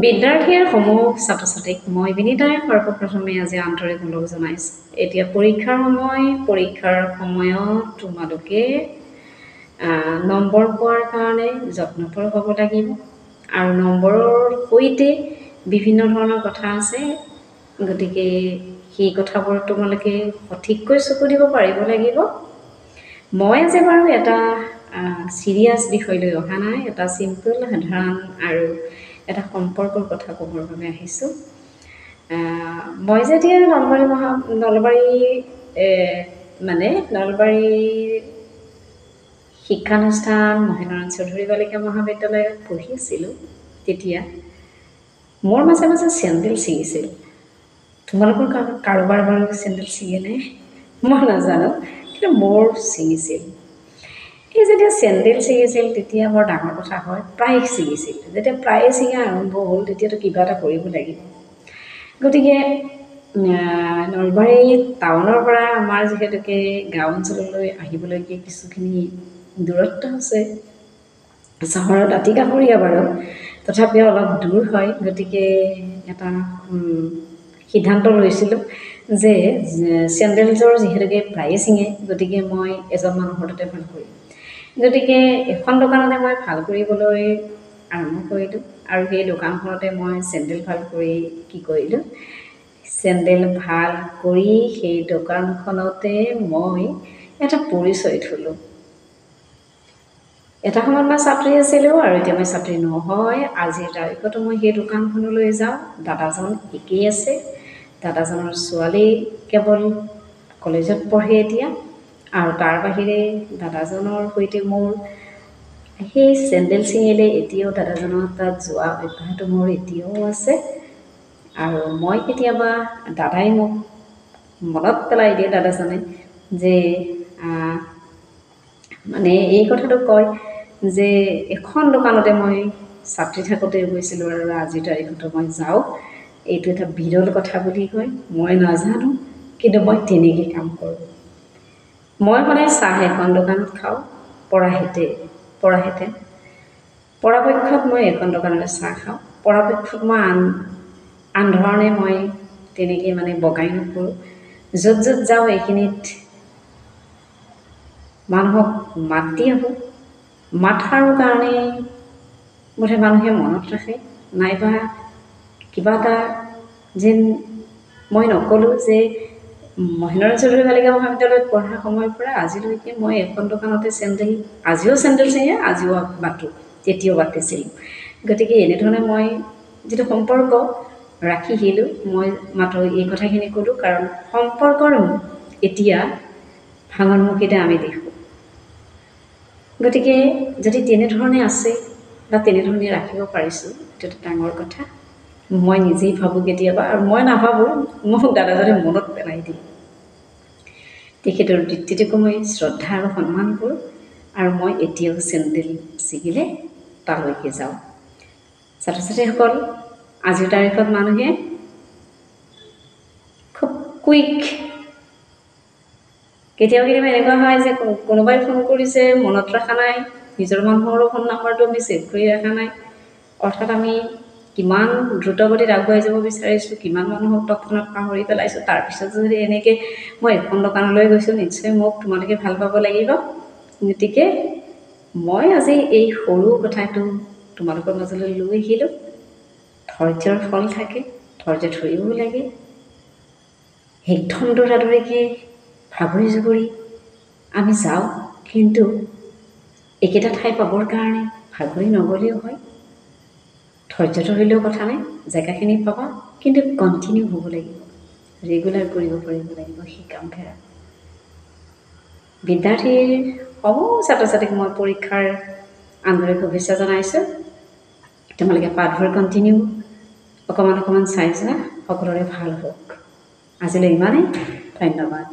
বিদ্যাৰ্থীৰ সমূহ ছাত্ৰ ছাত্ৰীক মই বিনীতাই সৰ্বপ্ৰথমে আজি আন্তৰিক অনুৰোধ জনাইছোঁ। এতিয়া পৰীক্ষাৰ সময়ত তোমালোকে নম্বৰ পোৱাৰ কাৰণে যত্নপৰ হ'ব লাগিব আৰু নম্বৰৰ সৈতে বিভিন্ন ধৰণৰ কথা আছে, গতিকে সেই কথাবোৰ তোমালোকে সঠিককৈ চকু দিব পাৰিব লাগিব। মই আজি বাৰু এটা চিৰিয়াছ বিষয় লৈ অহা নাই, এটা চিম্পল সাধাৰণ আৰু এটা সম্পৰ্কৰ কথা ক'বৰ বাবে আহিছোঁ। মই যেতিয়া নলবাৰী শিক্ষানুষ্ঠান মহেন্দ্ৰনাথ চৌধুৰী বালিকা মহাবিদ্যালয়ত পঢ়ি আছিলোঁ, তেতিয়া মোৰ মাজে মাজে চেণ্ডেল ছিগিছিল। তোমালোকৰ কাৰোবাৰ বাৰু চেণ্ডেল ছিগেনে মই নাজানো, কিন্তু মোৰ ছিগিছিল। এই যেতিয়া চেণ্ডেল ছিগিছিল তেতিয়া বৰ ডাঙৰ কথা হয়, প্ৰায় ছিগিছিল। যেতিয়া প্ৰায়ে ছিগা আৰম্ভ হ'ল তেতিয়াতো কিবা এটা কৰিব লাগিব। গতিকে নলবাৰী টাউনৰ পৰা আমাৰ যিহেতুকে গাঁও অঞ্চললৈ আহিবলৈকে কিছুখিনি দূৰত্ব আছে, চহৰৰ দাঁতিকাষৰীয়া বাৰু, তথাপিও অলপ দূৰ হয়। গতিকে এটা সিদ্ধান্ত লৈছিলোঁ যে চেণ্ডেলযোৰ যিহেতুকে প্ৰায়ে ছিঙে, গতিকে মই এজন মানুহৰ তাতে ভাল কৰিম। গতিকে এখন দোকানতে মই ভাল কৰিবলৈ আৰম্ভ কৰিলোঁ আৰু সেই দোকানখনতে মই চেণ্ডেল ভাল কৰি কি কৰিলোঁ, চেণ্ডেল ভাল কৰি সেই দোকানখনতে মই এটা পৰিচয় থ'লোঁ। এটা সময়ত মই ছাত্ৰী আছিলোঁ আৰু এতিয়া মই ছাত্ৰী নহয়। আজিৰ তাৰিখতো মই সেই দোকানখনলৈ যাওঁ, দাদাজন একেই আছে। দাদাজনৰ ছোৱালী কেৱল কলেজত পঢ়ে এতিয়া, আৰু তাৰ বাহিৰে দাদাজনৰ সৈতে মোৰ সেই চেণ্ডেল ছিঙিলে এতিয়াও দাদাজনৰ তাত যোৱা অভ্যাসটো মোৰ এতিয়াও আছে। আৰু মই কেতিয়াবা দাদাই মোক মনত পেলাই দিয়ে, দাদাজনে যে এই কথাটো কয় যে এখন দোকানতে মই ছাত্ৰী থাকোঁতে গৈছিলোঁ আৰু আজিৰ তাৰিখতো মই যাওঁ, এইটো এটা বিৰল কথা বুলি কয়। মই নাজানো, কিন্তু মই তেনেকৈ কাম কৰোঁ। মই সদায় চাহ এখন দোকানত খাওঁ, পৰাপক্ষত মই এখন দোকানতে চাহ খাওঁ। পৰাপক্ষত মই আন ধৰণে মই তেনেকৈ বগাই নকৰোঁ। য'ত য'ত যাওঁ এইখিনিত মানুহক মাত দি আহোঁ। মাত সাৰৰ কাৰণে বোধহয় মানুহে মনত ৰাখে, নাইবা কিবা এটা যেন মই নক'লোঁ যে মহেন্দ্ৰনাথ চৌধুৰী বালিকা মহাবিদ্যালয়ত পঢ়াৰ সময়ৰ পৰা আজিলৈকে মই এখন দোকানতে আজিও চেণ্ডেল ছিঙে, আজিও বাটো, তেতিয়াও বাতিছিলোঁ। গতিকে এনেধৰণে মই যিটো সম্পৰ্ক ৰাখি আহিলোঁ, মই মাত্ৰ এই কথাখিনি ক'লোঁ কাৰণ সম্পৰ্কৰ এতিয়া ভাঙনমুখিতে আমি দেখোঁ। গতিকে যদি তেনেধৰণে আছে বা তেনেধৰণে ৰাখিব পাৰিছোঁ, এইটো এটা ডাঙৰ কথা। মই নিজেই ভাবোঁ কেতিয়াবা, আৰু মই নাভাবোঁ, মোক দাদাজনে মনত পেলাই দিয়ে। তেখেতৰ বৃত্তিটোকো মই শ্ৰদ্ধা আৰু সন্মান কৰোঁ, আৰু মই এতিয়াও চেণ্ডেল ছিগিলে তালৈকে যাওঁ। ছাত্ৰ ছাত্ৰীসকল, আজিৰ তাৰিখত মানুহে খুব কুইক, কেতিয়াবা এনেকুৱা হয় যে কোনোবাই ফোন কৰিছে, মনত ৰখা নাই, নিজৰ মানুহৰো ফোন নম্বৰটো আমি ছেভ কৰি ৰখা নাই। অৰ্থাৎ আমি কিমান দ্ৰুতগতিত আগুৱাই যাব বিচাৰিছোঁ, কিমান মানুহক তৎক্ষণাত পাহৰি পেলাইছোঁ। তাৰপিছত যদি এনেকৈ মই এখন দোকানলৈ গৈছোঁ, নিশ্চয় মোক তোমালোকে ভাল পাব লাগিব। গতিকে মই আজি এই সৰু কথাটো তোমালোকৰ মাজলৈ লৈ আহিলোঁ। ধৈৰ্যৰ ফল থাকে, ধৈৰ্য ধৰিবও লাগে। একদম দৌৰাদৌৰিকৈ ভাগৰি জুগৰি আমি যাওঁ, কিন্তু একেটা ঠাই পাবৰ কাৰণে ভাগৰি নগ'লেও হয়। ধৈৰ্য ধৰিলেও কথা নাই, জেগাখিনি পাবা, কিন্তু কণ্টিনিউ হ'ব লাগিব, ৰেগুলাৰ কৰিব পাৰিব লাগিব সেই কামবিলাক। বিদ্যাৰ্থীৰ সমূহ ছাত্ৰ ছাত্ৰীক মই পৰীক্ষাৰ আন্তৰিক শুভেচ্ছা জনাইছোঁ। তোমালোকে পাঠবোৰ কণ্টিনিউ অকণমান চাই যোৱা, সকলোৰে ভাল হওক। আজিলৈ ইমানেই, ধন্যবাদ।